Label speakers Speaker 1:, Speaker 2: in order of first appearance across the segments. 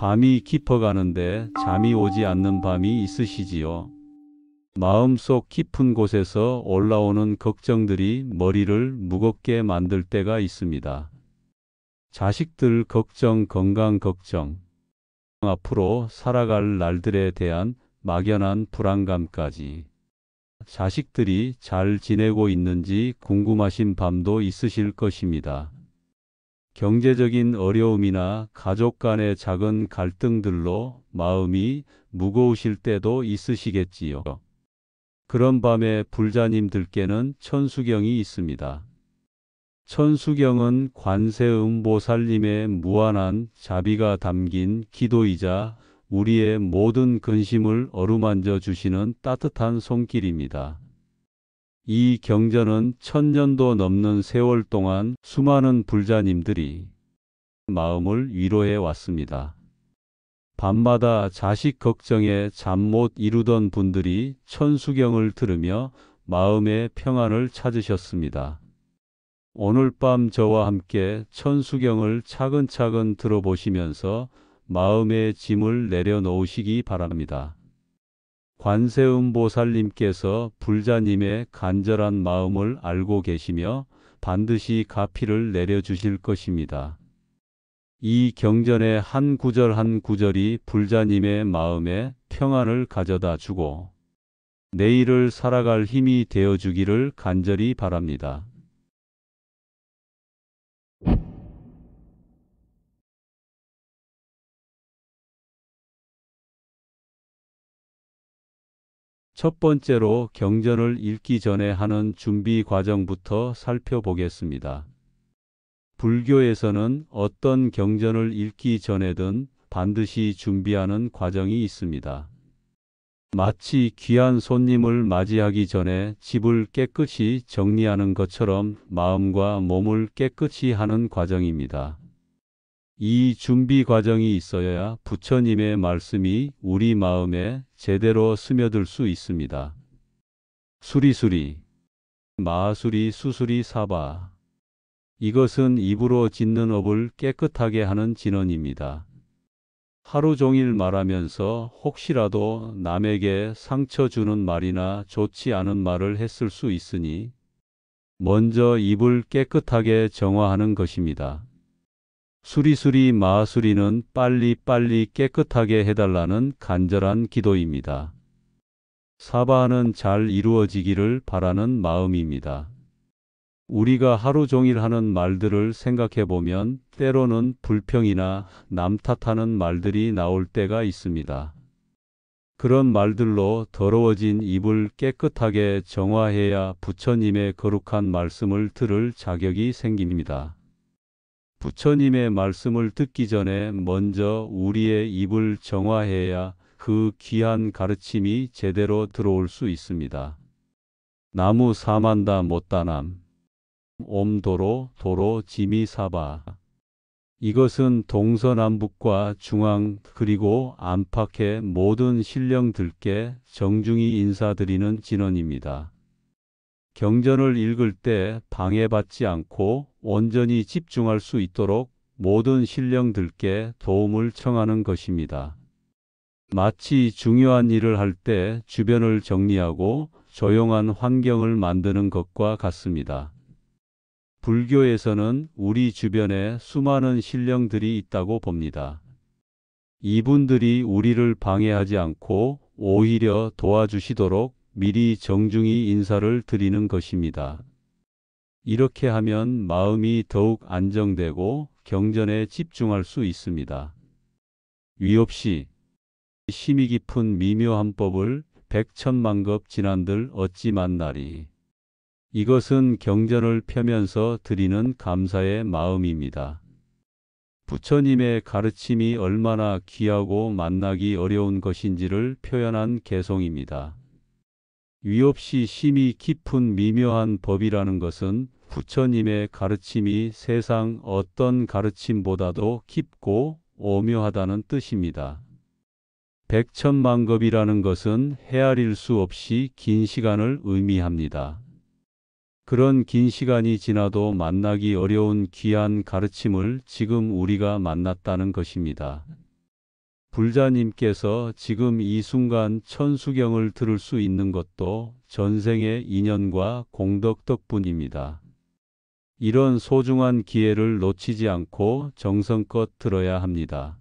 Speaker 1: 밤이 깊어가는데 잠이 오지 않는 밤이 있으시지요? 마음속 깊은 곳에서 올라오는 걱정들이 머리를 무겁게 만들 때가 있습니다. 자식들 걱정, 건강 걱정, 앞으로 살아갈 날들에 대한 막연한 불안감까지. 자식들이 잘 지내고 있는지 궁금하신 밤도 있으실 것입니다. 경제적인 어려움이나 가족 간의 작은 갈등들로 마음이 무거우실 때도 있으시겠지요. 그런 밤에 불자님들께는 천수경이 있습니다. 천수경은 관세음보살님의 무한한 자비가 담긴 기도이자 우리의 모든 근심을 어루만져 주시는 따뜻한 손길입니다. 이 경전은 1000년도 넘는 세월 동안 수많은 불자님들이 마음을 위로해 왔습니다. 밤마다 자식 걱정에 잠 못 이루던 분들이 천수경을 들으며 마음의 평안을 찾으셨습니다. 오늘 밤 저와 함께 천수경을 차근차근 들어보시면서 마음의 짐을 내려놓으시기 바랍니다. 관세음보살님께서 불자님의 간절한 마음을 알고 계시며 반드시 가피를 내려주실 것입니다. 이 경전의 한 구절 한 구절이 불자님의 마음에 평안을 가져다 주고 내일을 살아갈 힘이 되어주기를 간절히 바랍니다. 첫 번째로 경전을 읽기 전에 하는 준비 과정부터 살펴보겠습니다. 불교에서는 어떤 경전을 읽기 전에든 반드시 준비하는 과정이 있습니다. 마치 귀한 손님을 맞이하기 전에 집을 깨끗이 정리하는 것처럼 마음과 몸을 깨끗이 하는 과정입니다. 이 준비 과정이 있어야 부처님의 말씀이 우리 마음에 제대로 스며들 수 있습니다. 수리수리, 마수리, 수수리, 사바. 이것은 입으로 짓는 업을 깨끗하게 하는 진언입니다. 하루 종일 말하면서 혹시라도 남에게 상처 주는 말이나 좋지 않은 말을 했을 수 있으니 먼저 입을 깨끗하게 정화하는 것입니다. 수리수리 마수리는 빨리빨리 깨끗하게 해달라는 간절한 기도입니다. 사바는 잘 이루어지기를 바라는 마음입니다. 우리가 하루 종일 하는 말들을 생각해 보면 때로는 불평이나 남 탓하는 말들이 나올 때가 있습니다. 그런 말들로 더러워진 입을 깨끗하게 정화해야 부처님의 거룩한 말씀을 들을 자격이 생깁니다. 부처님의 말씀을 듣기 전에 먼저 우리의 입을 정화해야 그 귀한 가르침이 제대로 들어올 수 있습니다. 나무 사만다 못다남 옴도로 도로 지미사바. 이것은 동서남북과 중앙 그리고 안팎의 모든 신령들께 정중히 인사드리는 진언입니다. 경전을 읽을 때 방해받지 않고 온전히 집중할 수 있도록 모든 신령들께 도움을 청하는 것입니다. 마치 중요한 일을 할 때 주변을 정리하고 조용한 환경을 만드는 것과 같습니다. 불교에서는 우리 주변에 수많은 신령들이 있다고 봅니다. 이분들이 우리를 방해하지 않고 오히려 도와주시도록 미리 정중히 인사를 드리는 것입니다. 이렇게 하면 마음이 더욱 안정되고 경전에 집중할 수 있습니다. 위없이 심히 깊은 미묘한 법을 백천만급 진한들 어찌 만나리. 이것은 경전을 펴면서 드리는 감사의 마음입니다. 부처님의 가르침이 얼마나 귀하고 만나기 어려운 것인지를 표현한 개송입니다. 위없이 심히 깊은 미묘한 법이라는 것은 부처님의 가르침이 세상 어떤 가르침보다도 깊고 오묘하다는 뜻입니다. 백천만급이라는 것은 헤아릴 수 없이 긴 시간을 의미합니다. 그런 긴 시간이 지나도 만나기 어려운 귀한 가르침을 지금 우리가 만났다는 것입니다. 불자님께서 지금 이 순간 천수경을 들을 수 있는 것도 전생의 인연과 공덕 덕분입니다. 이런 소중한 기회를 놓치지 않고 정성껏 들어야 합니다.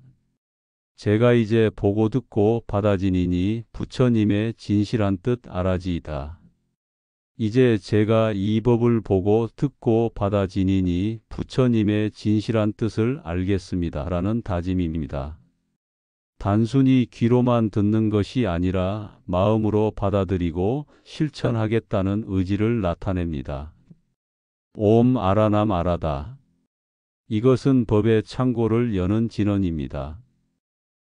Speaker 1: 제가 이제 보고 듣고 받아지니니 부처님의 진실한 뜻 알아지이다. 이제 제가 이 법을 보고 듣고 받아지니니 부처님의 진실한 뜻을 알겠습니다. 라는 다짐입니다. 단순히 귀로만 듣는 것이 아니라 마음으로 받아들이고 실천하겠다는 의지를 나타냅니다. 옴 아라남 아라다. 이것은 법의 창고를 여는 진언입니다.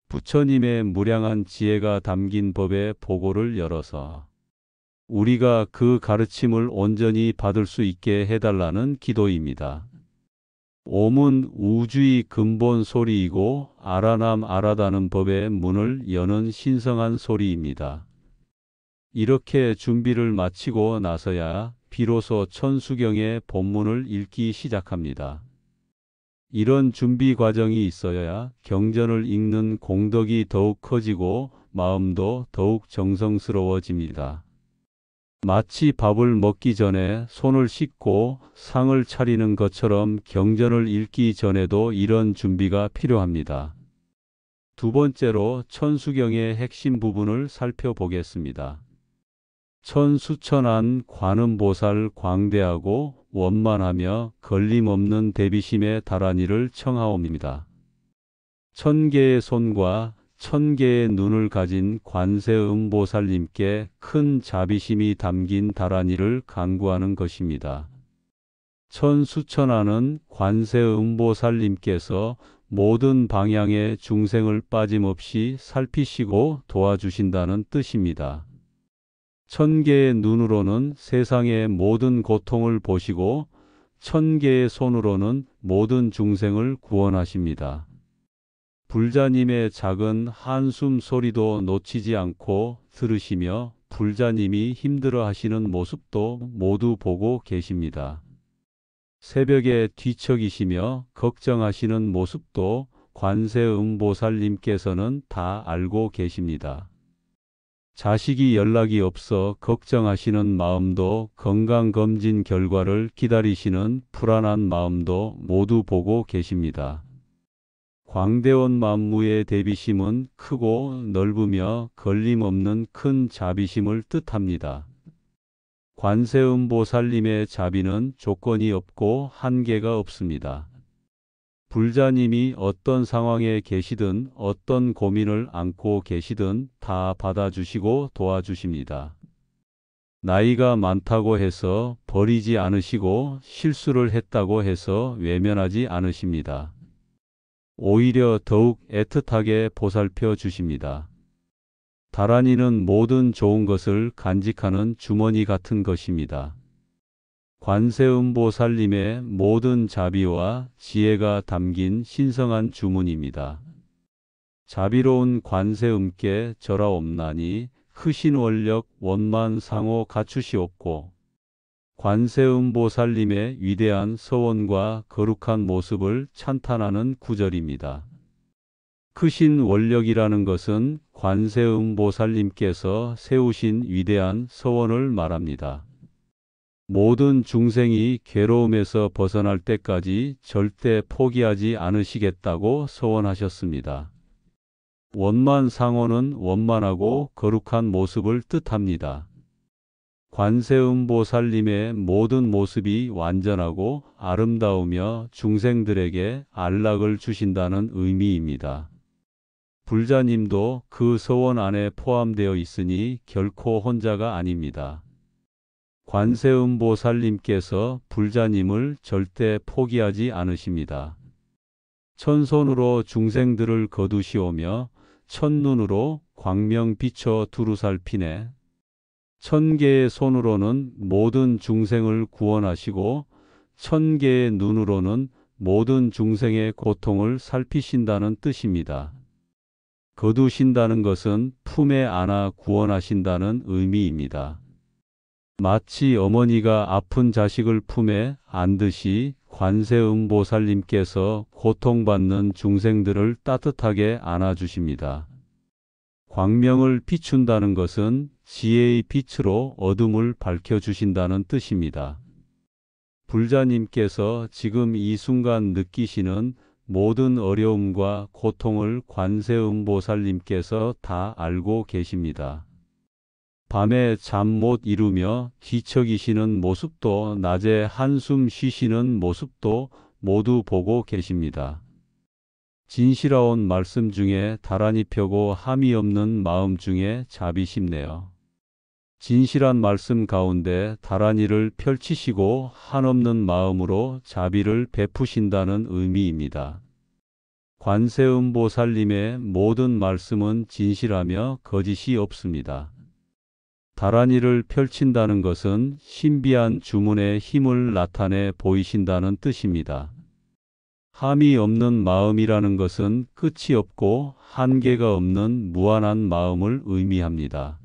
Speaker 1: 부처님의 무량한 지혜가 담긴 법의 보고를 열어서 우리가 그 가르침을 온전히 받을 수 있게 해달라는 기도입니다. 옴은 우주의 근본 소리이고 아라남 아라다는 법의 문을 여는 신성한 소리입니다. 이렇게 준비를 마치고 나서야 비로소 천수경의 본문을 읽기 시작합니다. 이런 준비 과정이 있어야 경전을 읽는 공덕이 더욱 커지고 마음도 더욱 정성스러워집니다. 마치 밥을 먹기 전에 손을 씻고 상을 차리는 것처럼 경전을 읽기 전에도 이런 준비가 필요합니다. 두 번째로 천수경의 핵심 부분을 살펴보겠습니다. 천수천한 관음보살 광대하고 원만하며 걸림없는 대비심의 다란이를 청하옵니다. 1000개의 손과 1000개의 눈을 가진 관세음보살님께 큰 자비심이 담긴 다란이를 간구하는 것입니다. 천수천하는 관세음보살님께서 모든 방향의 중생을 빠짐없이 살피시고 도와주신다는 뜻입니다. 1000개의 눈으로는 세상의 모든 고통을 보시고 1000개의 손으로는 모든 중생을 구원하십니다. 불자님의 작은 한숨 소리도 놓치지 않고 들으시며 불자님이 힘들어 하시는 모습도 모두 보고 계십니다. 새벽에 뒤척이시며 걱정하시는 모습도 관세음보살님께서는 다 알고 계십니다. 자식이 연락이 없어 걱정하시는 마음도 건강검진 결과를 기다리시는 불안한 마음도 모두 보고 계십니다. 광대원 만무의 대비심은 크고 넓으며 걸림없는 큰 자비심을 뜻합니다. 관세음보살님의 자비는 조건이 없고 한계가 없습니다. 불자님이 어떤 상황에 계시든 어떤 고민을 안고 계시든 다 받아주시고 도와주십니다. 나이가 많다고 해서 버리지 않으시고 실수를 했다고 해서 외면하지 않으십니다. 오히려 더욱 애틋하게 보살펴 주십니다. 다란이는 모든 좋은 것을 간직하는 주머니 같은 것입니다. 관세음보살님의 모든 자비와 지혜가 담긴 신성한 주문입니다. 자비로운 관세음께 절하옵나니 크신 원력 원만 상호 갖추시옵고 관세음보살님의 위대한 서원과 거룩한 모습을 찬탄하는 구절입니다. 크신 원력이라는 것은 관세음보살님께서 세우신 위대한 서원을 말합니다. 모든 중생이 괴로움에서 벗어날 때까지 절대 포기하지 않으시겠다고 서원하셨습니다. 원만상호는 원만하고 거룩한 모습을 뜻합니다. 관세음보살님의 모든 모습이 완전하고 아름다우며 중생들에게 안락을 주신다는 의미입니다. 불자님도 그 서원 안에 포함되어 있으니 결코 혼자가 아닙니다. 관세음보살님께서 불자님을 절대 포기하지 않으십니다. 천손으로 중생들을 거두시오며 첫눈으로 광명 비춰 두루 살피네. 1000개의 손으로는 모든 중생을 구원하시고 1000개의 눈으로는 모든 중생의 고통을 살피신다는 뜻입니다. 거두신다는 것은 품에 안아 구원하신다는 의미입니다. 마치 어머니가 아픈 자식을 품에 안듯이 관세음보살님께서 고통받는 중생들을 따뜻하게 안아주십니다. 광명을 비춘다는 것은 지혜의 빛으로 어둠을 밝혀주신다는 뜻입니다. 불자님께서 지금 이 순간 느끼시는 모든 어려움과 고통을 관세음보살님께서 다 알고 계십니다. 밤에 잠 못 이루며 뒤척이시는 모습도 낮에 한숨 쉬시는 모습도 모두 보고 계십니다. 진실하온 말씀 중에 다란이 펴고 함이 없는 마음 중에 잡이 쉽네요. 진실한 말씀 가운데 다란이를 펼치시고 한없는 마음으로 자비를 베푸신다는 의미입니다. 관세음보살님의 모든 말씀은 진실하며 거짓이 없습니다. 다란이를 펼친다는 것은 신비한 주문의 힘을 나타내 보이신다는 뜻입니다. 함이 없는 마음이라는 것은 끝이 없고 한계가 없는 무한한 마음을 의미합니다.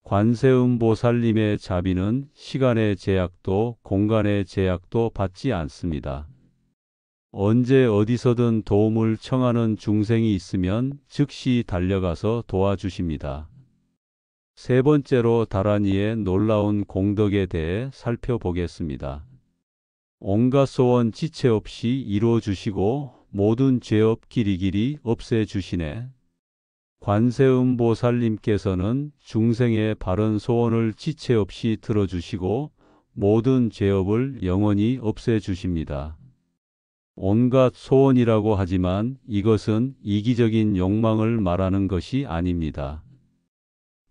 Speaker 1: 관세음보살님의 자비는 시간의 제약도 공간의 제약도 받지 않습니다. 언제 어디서든 도움을 청하는 중생이 있으면 즉시 달려가서 도와주십니다. 세 번째로 다란이의 놀라운 공덕에 대해 살펴보겠습니다. 온갖 소원 지체 없이 이루어주시고 모든 죄업 길이길이 없애주시네. 관세음보살님께서는 중생의 바른 소원을 지체 없이 들어주시고 모든 죄업을 영원히 없애주십니다. 온갖 소원이라고 하지만 이것은 이기적인 욕망을 말하는 것이 아닙니다.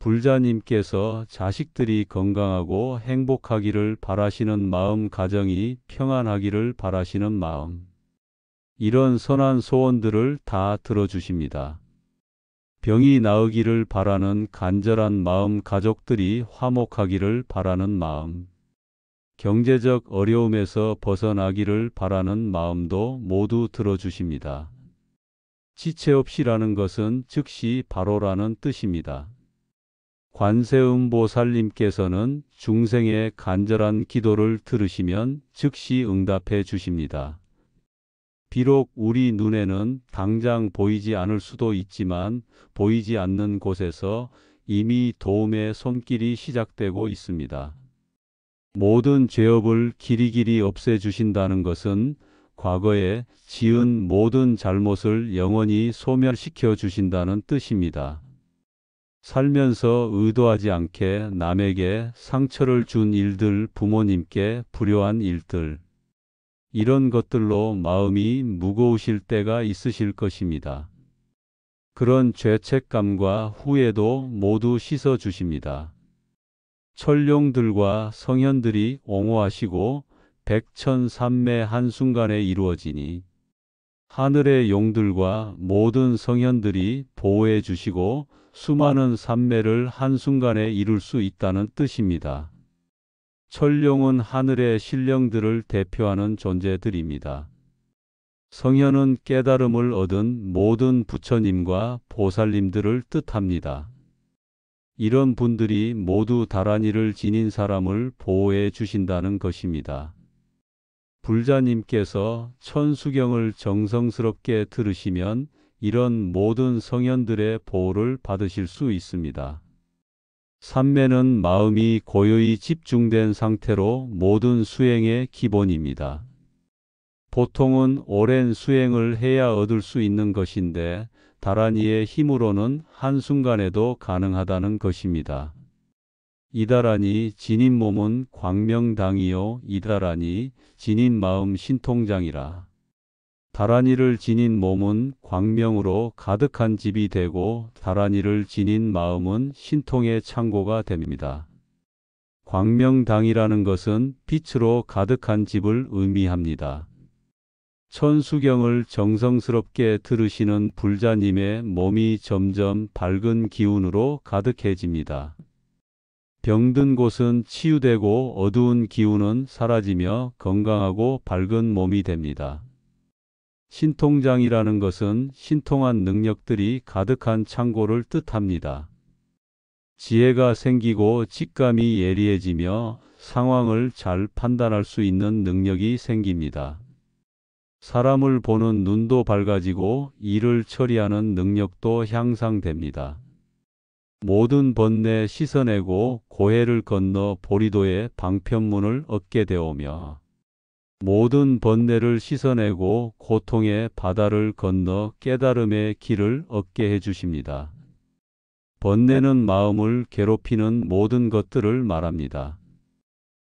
Speaker 1: 불자님께서 자식들이 건강하고 행복하기를 바라시는 마음, 가정이 평안하기를 바라시는 마음, 이런 선한 소원들을 다 들어주십니다. 병이 나으기를 바라는 간절한 마음, 가족들이 화목하기를 바라는 마음, 경제적 어려움에서 벗어나기를 바라는 마음도 모두 들어주십니다. 지체 없이라는 것은 즉시 바로라는 뜻입니다. 관세음보살님께서는 중생의 간절한 기도를 들으시면 즉시 응답해 주십니다. 비록 우리 눈에는 당장 보이지 않을 수도 있지만 보이지 않는 곳에서 이미 도움의 손길이 시작되고 있습니다. 모든 죄업을 길이길이 없애주신다는 것은 과거에 지은 모든 잘못을 영원히 소멸시켜 주신다는 뜻입니다. 살면서 의도하지 않게 남에게 상처를 준 일들, 부모님께 불효한 일들, 이런 것들로 마음이 무거우실 때가 있으실 것입니다. 그런 죄책감과 후회도 모두 씻어주십니다. 천룡들과 성현들이 옹호하시고 백천삼매 한순간에 이루어지니 하늘의 용들과 모든 성현들이 보호해 주시고 수많은 삼매를 한순간에 이룰 수 있다는 뜻입니다. 천룡은 하늘의 신령들을 대표하는 존재들입니다. 성현은 깨달음을 얻은 모든 부처님과 보살님들을 뜻합니다. 이런 분들이 모두 다란이를 지닌 사람을 보호해 주신다는 것입니다. 불자님께서 천수경을 정성스럽게 들으시면 이런 모든 성현들의 보호를 받으실 수 있습니다. 삼매는 마음이 고요히 집중된 상태로 모든 수행의 기본입니다. 보통은 오랜 수행을 해야 얻을 수 있는 것인데 다란이의 힘으로는 한순간에도 가능하다는 것입니다. 이다란이 지닌 몸은 광명당이요 이다란이 지닌 마음 신통장이라. 다란이를 지닌 몸은 광명으로 가득한 집이 되고 다란이를 지닌 마음은 신통의 창고가 됩니다. 광명당이라는 것은 빛으로 가득한 집을 의미합니다. 천수경을 정성스럽게 들으시는 불자님의 몸이 점점 밝은 기운으로 가득해집니다. 병든 곳은 치유되고 어두운 기운은 사라지며 건강하고 밝은 몸이 됩니다. 신통장이라는 것은 신통한 능력들이 가득한 창고를 뜻합니다. 지혜가 생기고 직감이 예리해지며 상황을 잘 판단할 수 있는 능력이 생깁니다. 사람을 보는 눈도 밝아지고 일을 처리하는 능력도 향상됩니다. 모든 번뇌 씻어내고 고해를 건너 보리도의 방편문을 얻게 되오며 모든 번뇌를 씻어내고 고통의 바다를 건너 깨달음의 길을 얻게 해주십니다. 번뇌는 마음을 괴롭히는 모든 것들을 말합니다.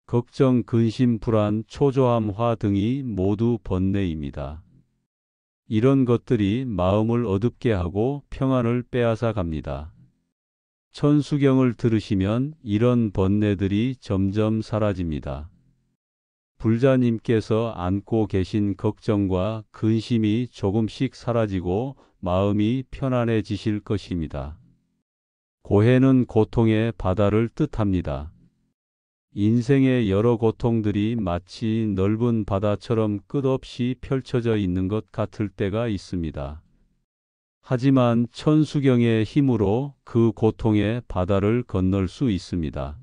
Speaker 1: 걱정, 근심, 불안, 초조함, 화 등이 모두 번뇌입니다. 이런 것들이 마음을 어둡게 하고 평안을 빼앗아 갑니다. 천수경을 들으시면 이런 번뇌들이 점점 사라집니다. 불자님께서 안고 계신 걱정과 근심이 조금씩 사라지고 마음이 편안해지실 것입니다. 고해는 고통의 바다를 뜻합니다. 인생의 여러 고통들이 마치 넓은 바다처럼 끝없이 펼쳐져 있는 것 같을 때가 있습니다. 하지만 천수경의 힘으로 그 고통의 바다를 건널 수 있습니다.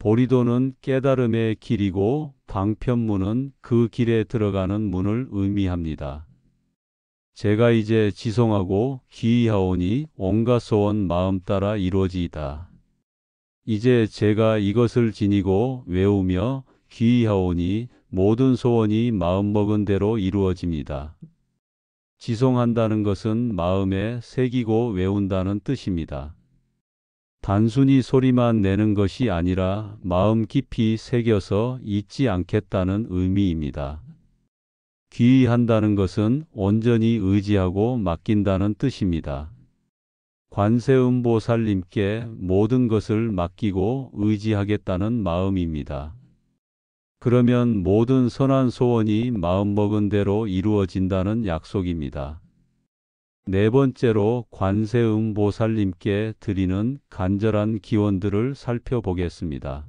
Speaker 1: 보리도는 깨달음의 길이고 방편문은 그 길에 들어가는 문을 의미합니다. 제가 이제 지송하고 기이하오니 온갖 소원 마음 따라 이루어지이다. 이제 제가 이것을 지니고 외우며 기이하오니 모든 소원이 마음먹은 대로 이루어집니다. 지송한다는 것은 마음에 새기고 외운다는 뜻입니다. 단순히 소리만 내는 것이 아니라 마음 깊이 새겨서 잊지 않겠다는 의미입니다. 귀의한다는 것은 온전히 의지하고 맡긴다는 뜻입니다. 관세음보살님께 모든 것을 맡기고 의지하겠다는 마음입니다. 그러면 모든 선한 소원이 마음먹은 대로 이루어진다는 약속입니다. 네 번째로 관세음보살님께 드리는 간절한 기원들을 살펴보겠습니다.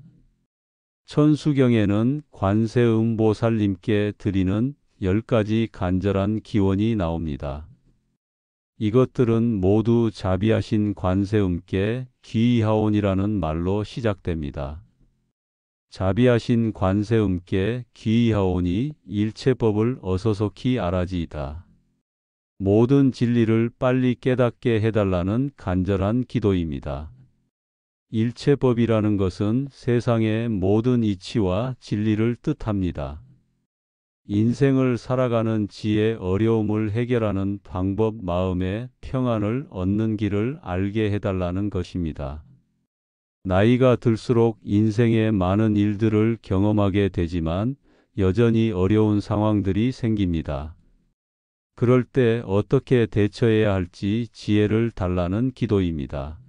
Speaker 1: 천수경에는 관세음보살님께 드리는 10가지 간절한 기원이 나옵니다. 이것들은 모두 자비하신 관세음께 기이하오니라는 말로 시작됩니다. 자비하신 관세음께 기이하오니 일체법을 어서속히 알아지이다. 모든 진리를 빨리 깨닫게 해달라는 간절한 기도입니다. 일체법이라는 것은 세상의 모든 이치와 진리를 뜻합니다. 인생을 살아가는 지혜, 어려움을 해결하는 방법, 마음의 평안을 얻는 길을 알게 해달라는 것입니다. 나이가 들수록 인생의 많은 일들을 경험하게 되지만 여전히 어려운 상황들이 생깁니다. 그럴 때 어떻게 대처해야 할지 지혜를 달라는 기도입니다.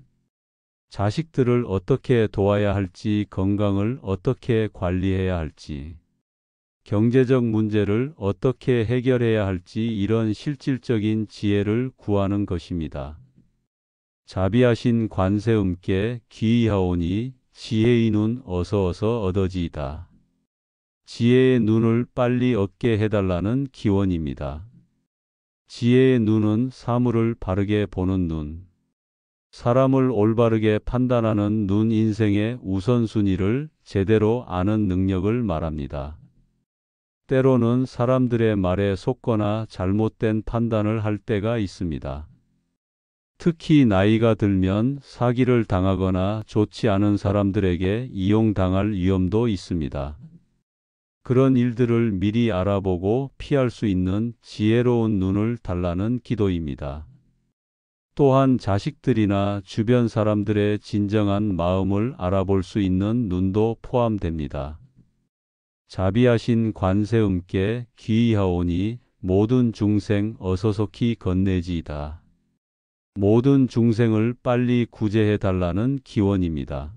Speaker 1: 자식들을 어떻게 도와야 할지, 건강을 어떻게 관리해야 할지, 경제적 문제를 어떻게 해결해야 할지 이런 실질적인 지혜를 구하는 것입니다. 자비하신 관세음께 기이하오니 지혜의 눈 어서 얻어지이다. 지혜의 눈을 빨리 얻게 해달라는 기원입니다. 지혜의 눈은 사물을 바르게 보는 눈, 사람을 올바르게 판단하는 눈, 인생의 우선순위를 제대로 아는 능력을 말합니다. 때로는 사람들의 말에 속거나 잘못된 판단을 할 때가 있습니다. 특히 나이가 들면 사기를 당하거나 좋지 않은 사람들에게 이용당할 위험도 있습니다. 그런 일들을 미리 알아보고 피할 수 있는 지혜로운 눈을 달라는 기도입니다. 또한 자식들이나 주변 사람들의 진정한 마음을 알아볼 수 있는 눈도 포함됩니다. 자비하신 관세음께 기이하오니 모든 중생 어서속히 건네지이다. 모든 중생을 빨리 구제해 달라는 기원입니다.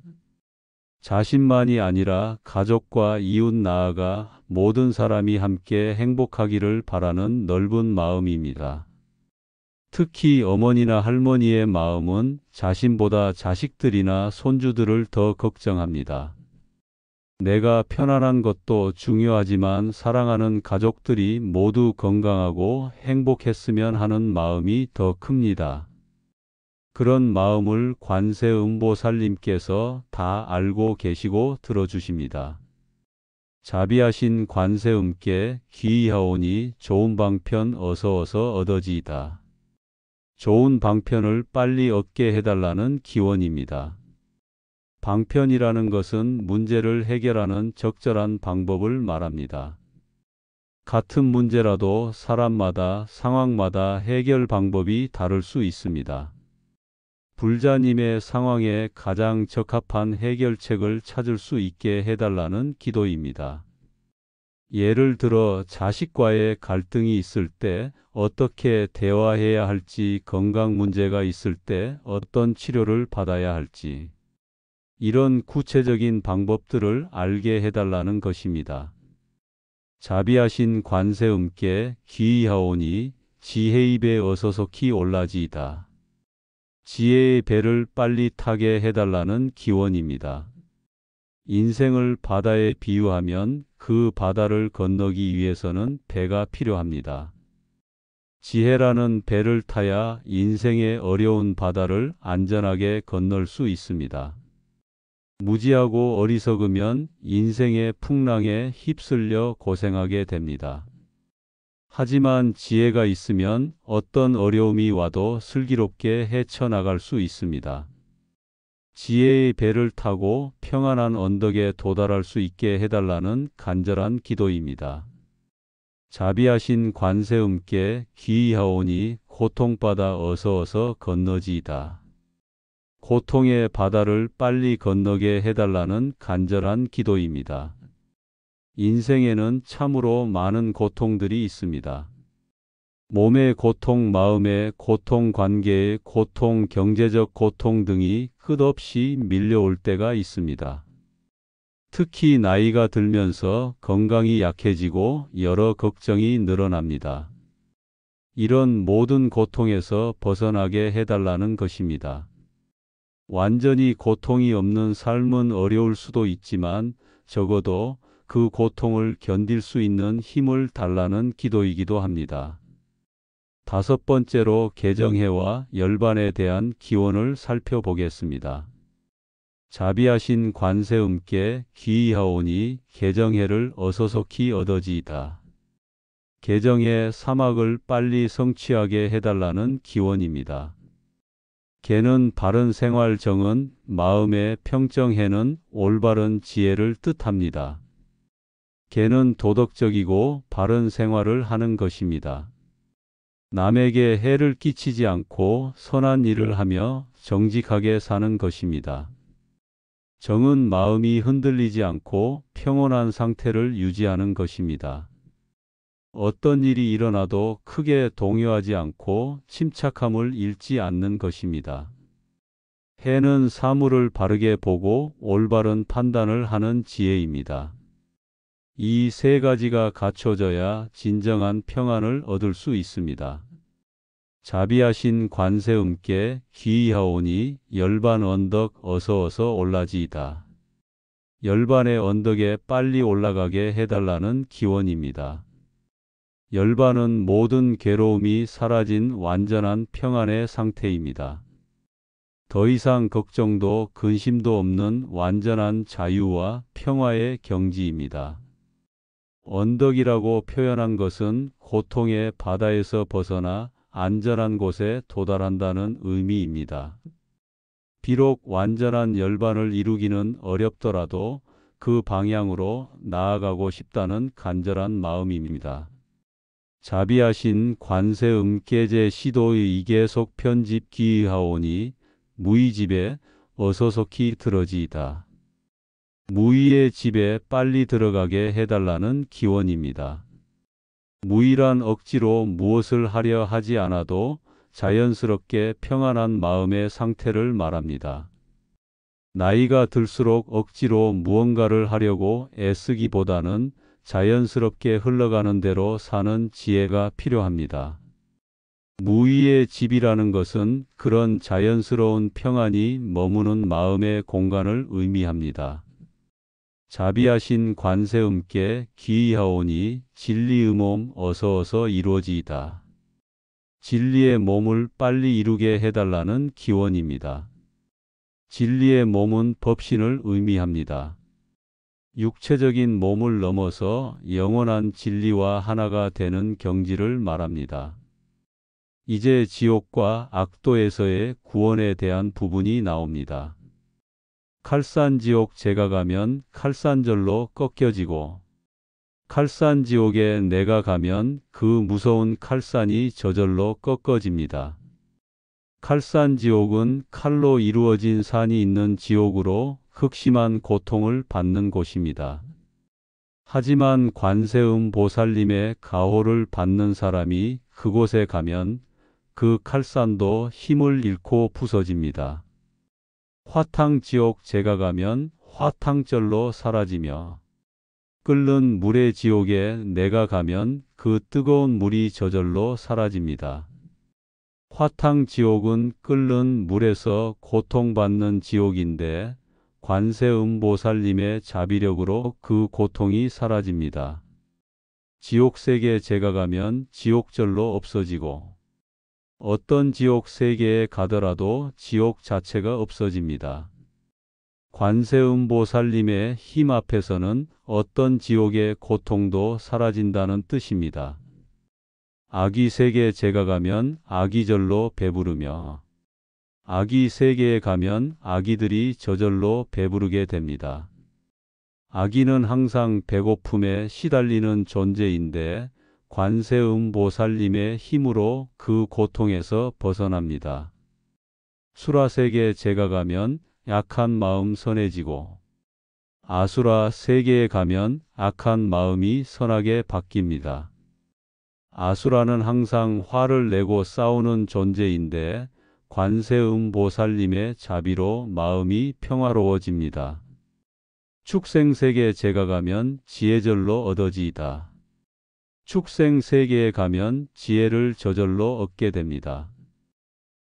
Speaker 1: 자신만이 아니라 가족과 이웃 나아가 모든 사람이 함께 행복하기를 바라는 넓은 마음입니다. 특히 어머니나 할머니의 마음은 자신보다 자식들이나 손주들을 더 걱정합니다. 내가 편안한 것도 중요하지만 사랑하는 가족들이 모두 건강하고 행복했으면 하는 마음이 더 큽니다. 그런 마음을 관세음보살님께서 다 알고 계시고 들어주십니다. 자비하신 관세음께 귀의하오니 좋은 방편 어서 얻어지이다. 좋은 방편을 빨리 얻게 해달라는 기원입니다. 방편이라는 것은 문제를 해결하는 적절한 방법을 말합니다. 같은 문제라도 사람마다 상황마다 해결 방법이 다를 수 있습니다. 불자님의 상황에 가장 적합한 해결책을 찾을 수 있게 해달라는 기도입니다. 예를 들어 자식과의 갈등이 있을 때 어떻게 대화해야 할지, 건강 문제가 있을 때 어떤 치료를 받아야 할지, 이런 구체적인 방법들을 알게 해달라는 것입니다. 자비하신 관세음께 귀의하오니 지혜의 배 어서 속히 올라지이다. 지혜의 배를 빨리 타게 해달라는 기원입니다. 인생을 바다에 비유하면 그 바다를 건너기 위해서는 배가 필요합니다. 지혜라는 배를 타야 인생의 어려운 바다를 안전하게 건널 수 있습니다. 무지하고 어리석으면 인생의 풍랑에 휩쓸려 고생하게 됩니다. 하지만 지혜가 있으면 어떤 어려움이 와도 슬기롭게 헤쳐나갈 수 있습니다. 지혜의 배를 타고 평안한 언덕에 도달할 수 있게 해달라는 간절한 기도입니다. 자비하신 관세음께 귀의하오니 고통바다 어서 건너지이다. 고통의 바다를 빨리 건너게 해달라는 간절한 기도입니다. 인생에는 참으로 많은 고통들이 있습니다. 몸의 고통, 마음의 고통, 관계의 고통, 경제적 고통 등이 끝없이 밀려올 때가 있습니다. 특히 나이가 들면서 건강이 약해지고 여러 걱정이 늘어납니다. 이런 모든 고통에서 벗어나게 해달라는 것입니다. 완전히 고통이 없는 삶은 어려울 수도 있지만 적어도 그 고통을 견딜 수 있는 힘을 달라는 기도이기도 합니다. 다섯 번째로 개정해와 열반에 대한 기원을 살펴보겠습니다. 자비하신 관세음께 귀의하오니 개정해를 어서 속히 얻어지이다. 개정해 사막을 빨리 성취하게 해달라는 기원입니다. 개는 바른 생활, 정은 마음의 평정해는 올바른 지혜를 뜻합니다. 개는 도덕적이고 바른 생활을 하는 것입니다. 남에게 해를 끼치지 않고 선한 일을 하며 정직하게 사는 것입니다. 정은 마음이 흔들리지 않고 평온한 상태를 유지하는 것입니다. 어떤 일이 일어나도 크게 동요하지 않고 침착함을 잃지 않는 것입니다. 해는 사물을 바르게 보고 올바른 판단을 하는 지혜입니다. 이 세 가지가 갖춰져야 진정한 평안을 얻을 수 있습니다. 자비하신 관세음께 귀의하오니 열반 언덕 어서 올라지이다. 열반의 언덕에 빨리 올라가게 해달라는 기원입니다. 열반은 모든 괴로움이 사라진 완전한 평안의 상태입니다. 더 이상 걱정도 근심도 없는 완전한 자유와 평화의 경지입니다. 언덕이라고 표현한 것은 고통의 바다에서 벗어나 안전한 곳에 도달한다는 의미입니다. 비록 완전한 열반을 이루기는 어렵더라도 그 방향으로 나아가고 싶다는 간절한 마음입니다. 자비하신 관세음께 제12의 이계속 편집 귀의하오니 무의집에 어서 속히 들어지이다. 무의의 집에 빨리 들어가게 해달라는 기원입니다. 무의란 억지로 무엇을 하려 하지 않아도 자연스럽게 평안한 마음의 상태를 말합니다. 나이가 들수록 억지로 무언가를 하려고 애쓰기보다는 자연스럽게 흘러가는 대로 사는 지혜가 필요합니다. 무의의 집이라는 것은 그런 자연스러운 평안이 머무는 마음의 공간을 의미합니다. 자비하신 관세음께 귀의하오니 진리의몸 어서 이루어지이다. 진리의 몸을 빨리 이루게 해달라는 기원입니다. 진리의 몸은 법신을 의미합니다. 육체적인 몸을 넘어서 영원한 진리와 하나가 되는 경지를 말합니다. 이제 지옥과 악도에서의 구원에 대한 부분이 나옵니다. 칼산지옥 제가 가면 칼산절로 꺾여지고, 칼산지옥에 내가 가면 그 무서운 칼산이 저절로 꺾어집니다. 칼산지옥은 칼로 이루어진 산이 있는 지옥으로 극심한 고통을 받는 곳입니다. 하지만 관세음 보살님의 가호를 받는 사람이 그곳에 가면 그 칼산도 힘을 잃고 부서집니다. 화탕지옥 제가 가면 화탕절로 사라지며, 끓는 물의 지옥에 내가 가면 그 뜨거운 물이 저절로 사라집니다. 화탕지옥은 끓는 물에서 고통받는 지옥인데 관세음보살님의 자비력으로 그 고통이 사라집니다. 지옥세계 제가 가면 지옥절로 없어지고, 어떤 지옥세계에 가더라도 지옥 자체가 없어집니다. 관세음보살님의 힘 앞에서는 어떤 지옥의 고통도 사라진다는 뜻입니다. 아기세계 제가 가면 아기절로 배부르며, 아기세계에 가면 아기들이 저절로 배부르게 됩니다. 아기는 항상 배고픔에 시달리는 존재인데 관세음보살님의 힘으로 그 고통에서 벗어납니다. 수라세계 제가 가면 약한 마음 선해지고, 아수라 세계에 가면 악한 마음이 선하게 바뀝니다. 아수라는 항상 화를 내고 싸우는 존재인데 관세음보살님의 자비로 마음이 평화로워집니다. 축생세계 제가 가면 지혜절로 얻어지이다. 축생세계에 가면 지혜를 저절로 얻게 됩니다.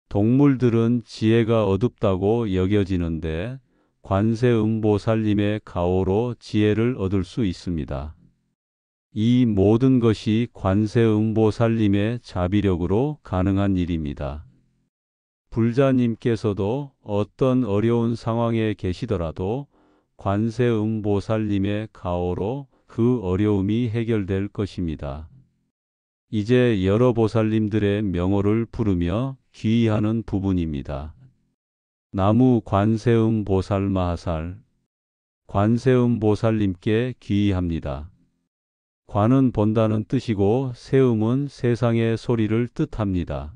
Speaker 1: 동물들은 지혜가 어둡다고 여겨지는데 관세음보살님의 가호로 지혜를 얻을 수 있습니다. 이 모든 것이 관세음보살님의 자비력으로 가능한 일입니다. 불자님께서도 어떤 어려운 상황에 계시더라도 관세음보살님의 가호로 그 어려움이 해결될 것입니다. 이제 여러 보살님들의 명호를 부르며 귀의하는 부분입니다. 나무 관세음보살마하살. 관세음보살님께 귀의합니다. 관은 본다는 뜻이고 세음은 세상의 소리를 뜻합니다.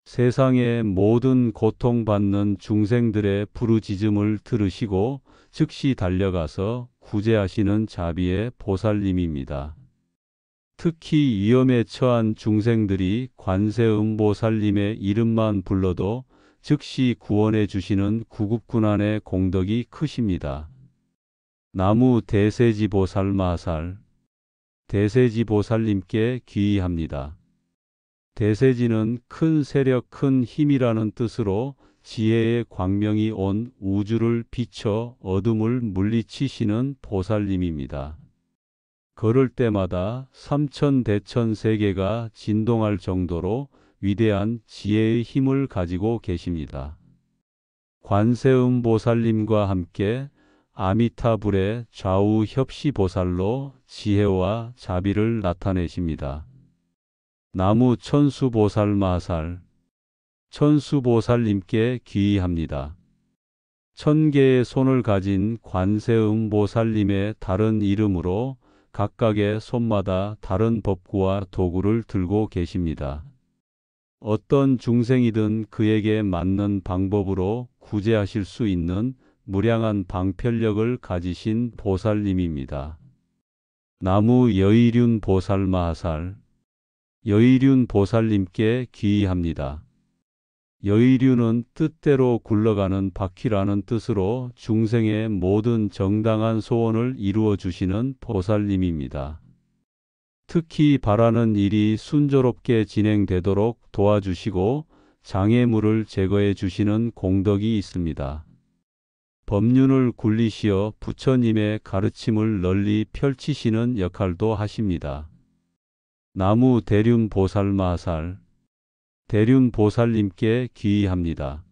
Speaker 1: 세상의 모든 고통받는 중생들의 부르짖음을 들으시고 즉시 달려가서 구제하시는 자비의 보살님입니다. 특히 위험에 처한 중생들이 관세음보살님의 이름만 불러도 즉시 구원해 주시는 구급군안의 공덕이 크십니다. 나무 대세지보살마하살. 대세지보살님께 귀의합니다. 대세지는 큰 세력 큰 힘이라는 뜻으로 지혜의 광명이 온 우주를 비춰 어둠을 물리치시는 보살님입니다. 걸을 때마다 삼천대천 세계가 진동할 정도로 위대한 지혜의 힘을 가지고 계십니다. 관세음보살님과 함께 아미타불의 좌우 협시보살로 지혜와 자비를 나타내십니다. 나무 천수보살마하살. 천수보살님께 귀의합니다. 1000개의 손을 가진 관세음보살님의 다른 이름으로 각각의 손마다 다른 법구와 도구를 들고 계십니다. 어떤 중생이든 그에게 맞는 방법으로 구제하실 수 있는 무량한 방편력을 가지신 보살님입니다. 나무 여의륜 보살마하살. 여의륜 보살님께 귀의합니다. 여의륜은 뜻대로 굴러가는 바퀴라는 뜻으로 중생의 모든 정당한 소원을 이루어 주시는 보살님입니다. 특히 바라는 일이 순조롭게 진행되도록 도와주시고 장애물을 제거해 주시는 공덕이 있습니다. 법륜을 굴리시어 부처님의 가르침을 널리 펼치시는 역할도 하십니다. 나무 대륜 보살마하살. 대륜보살님께 귀의합니다.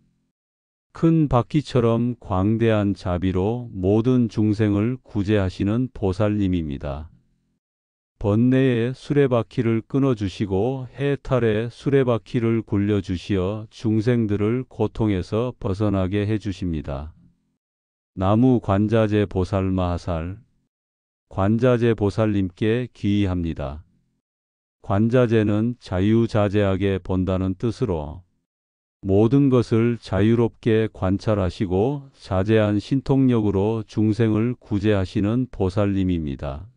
Speaker 1: 큰 바퀴처럼 광대한 자비로 모든 중생을 구제하시는 보살님입니다. 번뇌의 수레바퀴를 끊어주시고 해탈의 수레바퀴를 굴려주시어 중생들을 고통에서 벗어나게 해주십니다. 나무 관자재 보살마하살. 관자재 보살님께 귀의합니다. 관자재는 자유자재하게 본다는 뜻으로 모든 것을 자유롭게 관찰하시고 자재한 신통력으로 중생을 구제하시는 보살님입니다.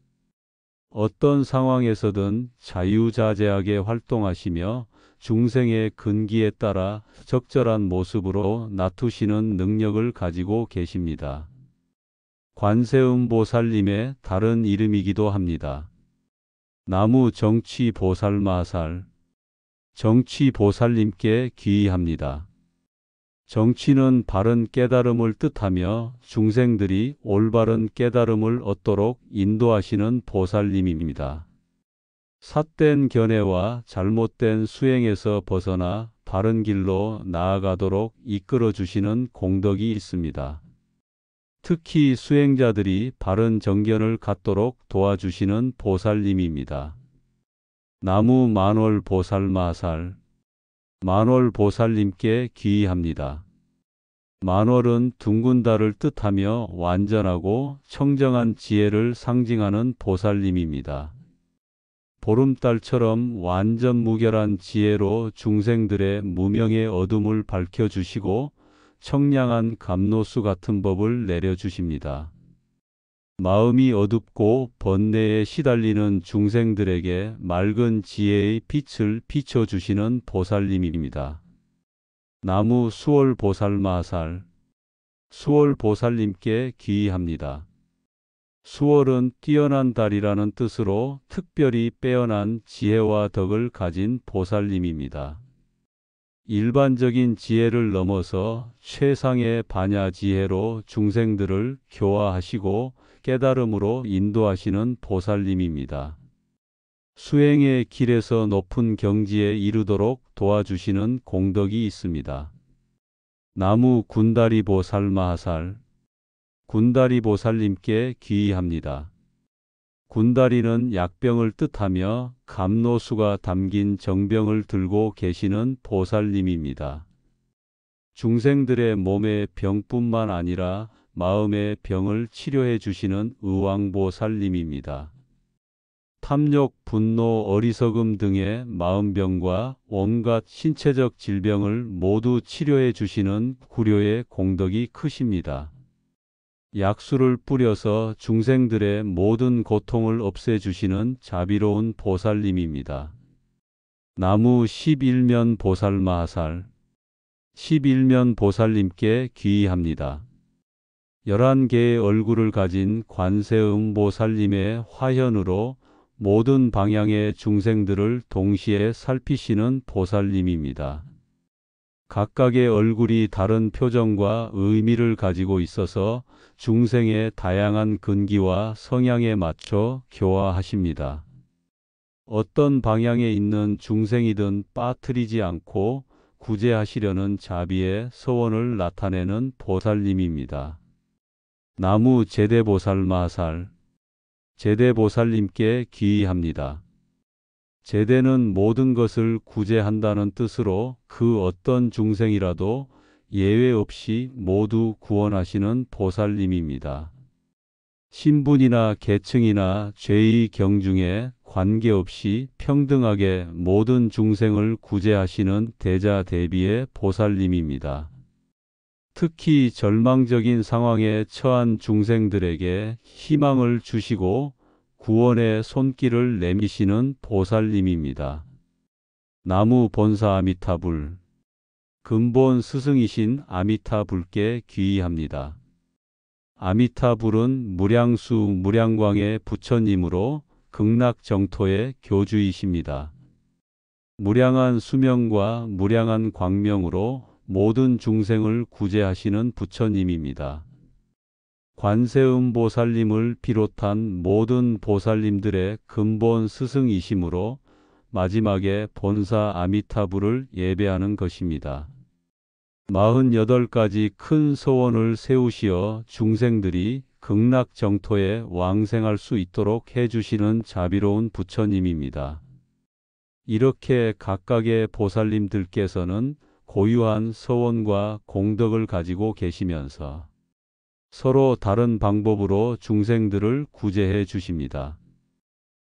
Speaker 1: 어떤 상황에서든 자유자재하게 활동하시며 중생의 근기에 따라 적절한 모습으로 나투시는 능력을 가지고 계십니다. 관세음보살님의 다른 이름이기도 합니다. 나무 정취보살마하살. 정취보살님께 귀의합니다. 정취는 바른 깨달음을 뜻하며 중생들이 올바른 깨달음을 얻도록 인도하시는 보살님입니다. 삿된 견해와 잘못된 수행에서 벗어나 바른 길로 나아가도록 이끌어 주시는 공덕이 있습니다. 특히 수행자들이 바른 정견을 갖도록 도와주시는 보살님입니다. 나무 만월보살마하살. 만월보살님께 귀의합니다. 만월은 둥근 달을 뜻하며 완전하고 청정한 지혜를 상징하는 보살님입니다. 보름달처럼 완전 무결한 지혜로 중생들의 무명의 어둠을 밝혀주시고 청량한 감로수 같은 법을 내려주십니다. 마음이 어둡고 번뇌에 시달리는 중생들에게 맑은 지혜의 빛을 비춰주시는 보살님입니다. 나무 수월보살마하살. 수월보살님께 귀의합니다. 수월은 뛰어난 달이라는 뜻으로 특별히 빼어난 지혜와 덕을 가진 보살님입니다. 일반적인 지혜를 넘어서 최상의 반야지혜로 중생들을 교화하시고 깨달음으로 인도하시는 보살님입니다. 수행의 길에서 높은 경지에 이르도록 도와주시는 공덕이 있습니다. 나무 군다리보살마하살. 군다리보살님께 귀의합니다. 군다리는 약병을 뜻하며 감로수가 담긴 정병을 들고 계시는 보살님입니다. 중생들의 몸의 병뿐만 아니라 마음의 병을 치료해 주시는 의왕보살님입니다. 탐욕, 분노, 어리석음 등의 마음병과 온갖 신체적 질병을 모두 치료해 주시는 구료의 공덕이 크십니다. 약수를 뿌려서 중생들의 모든 고통을 없애주시는 자비로운 보살님입니다. 나무 11면 보살마하살. 11면 보살님께 귀의합니다. 11개의 얼굴을 가진 관세음보살님의 화현으로 모든 방향의 중생들을 동시에 살피시는 보살님입니다. 각각의 얼굴이 다른 표정과 의미를 가지고 있어서 중생의 다양한 근기와 성향에 맞춰 교화하십니다. 어떤 방향에 있는 중생이든 빠뜨리지 않고 구제하시려는 자비의 서원을 나타내는 보살님입니다. 나무 제대보살마하살. 제대보살님께 귀의합니다. 제대는 모든 것을 구제한다는 뜻으로 그 어떤 중생이라도 예외 없이 모두 구원하시는 보살님입니다. 신분이나 계층이나 죄의 경중에 관계없이 평등하게 모든 중생을 구제하시는 대자대비의 보살님입니다. 특히 절망적인 상황에 처한 중생들에게 희망을 주시고 구원의 손길을 내미시는 보살님입니다. 나무 본사 아미타불. 근본 스승이신 아미타불께 귀의합니다. 아미타불은 무량수 무량광의 부처님으로 극락정토의 교주이십니다. 무량한 수명과 무량한 광명으로 모든 중생을 구제하시는 부처님입니다. 관세음보살님을 비롯한 모든 보살님들의 근본 스승이시므로 마지막에 본사 아미타불을 예배하는 것입니다. 48가지 큰 소원을 세우시어 중생들이 극락정토에 왕생할 수 있도록 해주시는 자비로운 부처님입니다. 이렇게 각각의 보살님들께서는 고유한 소원과 공덕을 가지고 계시면서 서로 다른 방법으로 중생들을 구제해 주십니다.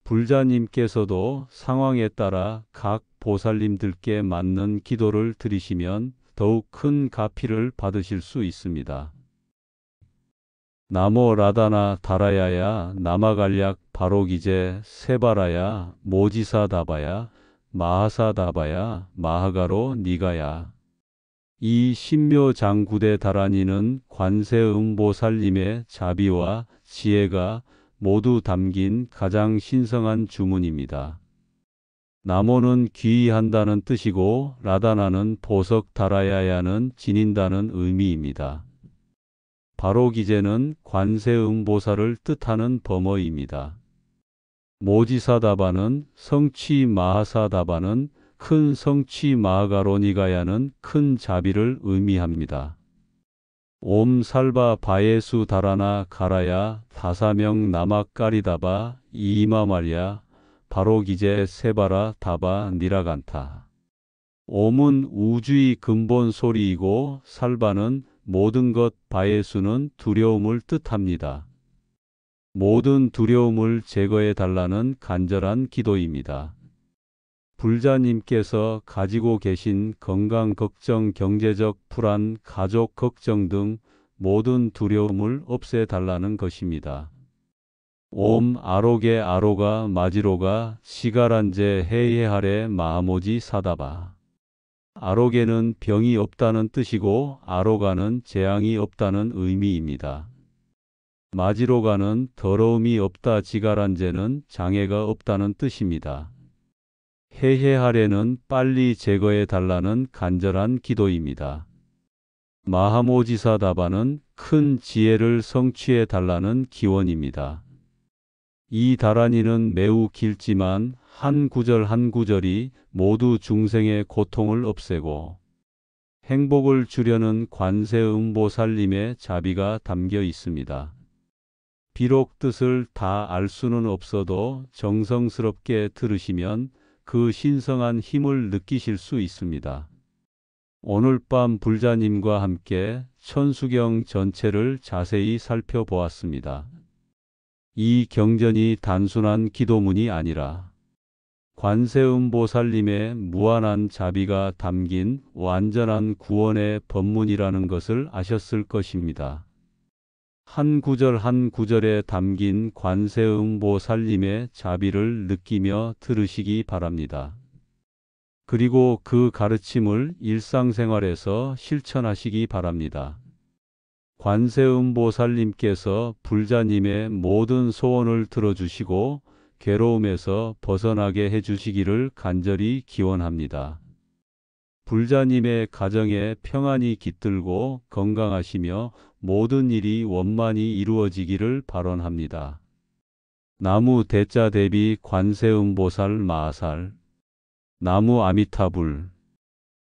Speaker 1: 불자님께서도 상황에 따라 각 보살님들께 맞는 기도를 드리시면 더욱 큰 가피를 받으실 수 있습니다. 나모 라다나 다라야야 나마갈약 바로기제 세바라야 모지사다바야 마하사다바야 마하가로 니가야. 이 신묘장구대 다라니는 관세음보살님의 자비와 지혜가 모두 담긴 가장 신성한 주문입니다. 나모는 귀의한다는 뜻이고 라다나는 보석 다라야야는 지닌다는 의미입니다. 바로기제는 관세음보살을 뜻하는 범어입니다. 모지사다바는 성취 마하사다바는 큰 성취 마하가로니가야는 큰 자비를 의미합니다. 옴 살바 바예수 다라나 가라야 다사명 나막까리다바 이마말야 바로기제 세바라 다바 니라간타. 옴은 우주의 근본 소리이고 살바는 모든 것, 바예수는 두려움을 뜻합니다. 모든 두려움을 제거해 달라는 간절한 기도입니다. 불자님께서 가지고 계신 건강 걱정, 경제적 불안, 가족 걱정 등 모든 두려움을 없애 달라는 것입니다. 옴 아로게 아로가 마지로가 시가란제 헤이헤하레 마하모지 사다바. 아로게는 병이 없다는 뜻이고 아로가는 재앙이 없다는 의미입니다. 마지로가는 더러움이 없다, 지가란제는 장애가 없다는 뜻입니다. 헤헤하레는 빨리 제거해 달라는 간절한 기도입니다. 마하모지사다바는 큰 지혜를 성취해 달라는 기원입니다. 이 다라니는 매우 길지만 한 구절 한 구절이 모두 중생의 고통을 없애고 행복을 주려는 관세음보살님의 자비가 담겨 있습니다. 비록 뜻을 다 알 수는 없어도 정성스럽게 들으시면 그 신성한 힘을 느끼실 수 있습니다. 오늘 밤 불자님과 함께 천수경 전체를 자세히 살펴보았습니다. 이 경전이 단순한 기도문이 아니라 관세음보살님의 무한한 자비가 담긴 완전한 구원의 법문이라는 것을 아셨을 것입니다. 한 구절 한 구절에 담긴 관세음보살님의 자비를 느끼며 들으시기 바랍니다. 그리고 그 가르침을 일상생활에서 실천하시기 바랍니다. 관세음보살님께서 불자님의 모든 소원을 들어주시고 괴로움에서 벗어나게 해주시기를 간절히 기원합니다. 불자님의 가정에 평안이 깃들고 건강하시며 모든 일이 원만히 이루어지기를 발언합니다. 나무 대자 대비 관세음보살 마하살. 나무 아미타불.